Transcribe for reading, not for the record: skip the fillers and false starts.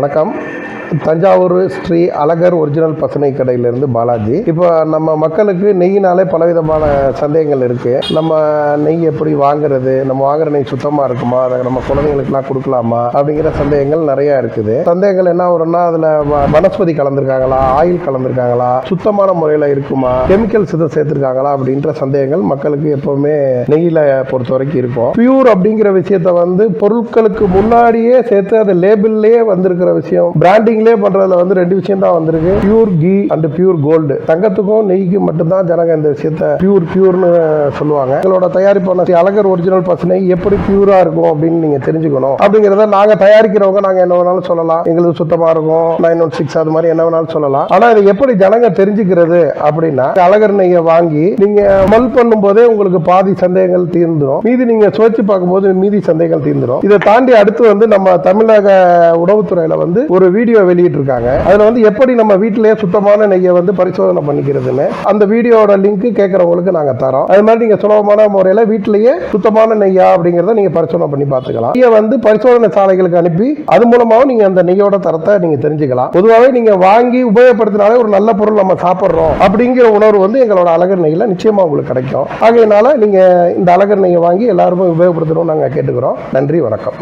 வணக்கம். தஞ்சாவூர் ஸ்ரீ அழகர் ஒரிஜினல் பசுனை கடையிலேருந்து பாலாஜி. இப்போ நம்ம மக்களுக்கு நெய்யினாலே பலவிதமான சந்தேகங்கள் இருக்குது. நம்ம நெய் எப்படி வாங்குறது, நம்ம வாங்குற நெய் சுத்தமாக இருக்குமா, அதை நம்ம குழந்தைங்களுக்குலாம் கொடுக்கலாமா அப்படிங்கிற சந்தேகங்கள் நிறையா இருக்குது. சந்தேகங்கள் என்ன வரும்னா, அதில் வனஸ்பதி கலந்துருக்காங்களா, ஆயில் கலந்துருக்காங்களா, சுத்தமான முறையில் இருக்குமா, கெமிக்கல்ஸ் இதை சேர்த்துருக்காங்களா அப்படின்ற சந்தேகங்கள் மக்களுக்கு எப்போவுமே நெய்யில் பொறுத்த வரைக்கும் இருக்கும். பியூர் அப்படிங்கிற விஷயத்தை பொருட்களுக்கு முன்னாடியே சேர்த்து அது லேபிள்லேயே வந்திருக்கிற விஷயம், பிராண்டிங் பண்றதுல ரெண்டு விஷயம் தான் வந்திருக்கு. Pure ghee and pure gold. தங்கத்துக்கும் நெய்க்கும் மட்டும்தான் ஜனங்க இந்த விஷயத்தை பியூர்னு சொல்லுவாங்க. எங்களோட தயாரிப்பான அழகர் ஒரிஜினல் பசுனை எப்படி பியூரா இருக்கும் அப்படின்னு நீங்க தெரிஞ்சுக்கணும். அப்படிங்கிறத நாங்க தயாரிக்கிறவங்க நாங்க என்ன வேணாலும் சொல்லலாம், எங்களுக்கு சுத்தமா இருக்கும் 916 அது மாதிரி என்ன வேணாலும் சொல்லலாம். ஆனா இதை எப்படி ஜனங்க தெரிஞ்சுக்கிறது அப்படின்னா, அழகர் நெய்யை வாங்கி நீங்க மல் பண்ணும் போதே உங்களுக்கு பாதி சந்தேகங்கள் தீர்ந்துடும். மீதி நீங்க சுவைச்சு பார்க்கும்போது மீதி சந்தேகங்கள் தீர்ந்துடும். இதை தாண்டி அடுத்து நம்ம தமிழக உணவுத்துறையில ஒரு வீடியோ வெளியிட்டு இருக்காங்க. அதுல எப்படி நம்ம வீட்டிலேயே சுத்தமான நெய்யை பரிசோதனை பண்ணிக்கிறதுன்னு அந்த வீடியோட லிங்க் கேட்கறவங்களுக்கு நாங்க தரோம். அது மாதிரி நீங்க சுலபமான முறையில வீட்டிலேயே சுத்தமான நெய்யா அப்படிங்கறத நீங்க பரிசோதனை பண்ணி பார்த்துக்கலாம். நெய்யை பரிசோதனை சாலைகளுக்கு அனுப்பி அது மூலமாவும் நீங்க அந்த நெய்யோட தரத்தை நீங்க தெரிஞ்சுக்கலாம். பொதுவாகவே நீங்க வாங்கி உபயோகப்படுத்தினாலே ஒரு நல்ல பொருள் நம்ம சாப்பிட்றோம் அப்படிங்கிற உணர்வு எங்களோட அழகர் நெய்யில நிச்சயமா உங்களுக்கு கிடைக்கும். ஆகையினால நீங்க இந்த அழகர் நெய்யை வாங்கி எல்லாருமே உபயோகப்படுத்தணும் நாங்க கேட்டுக்கிறோம். நன்றி, வணக்கம்.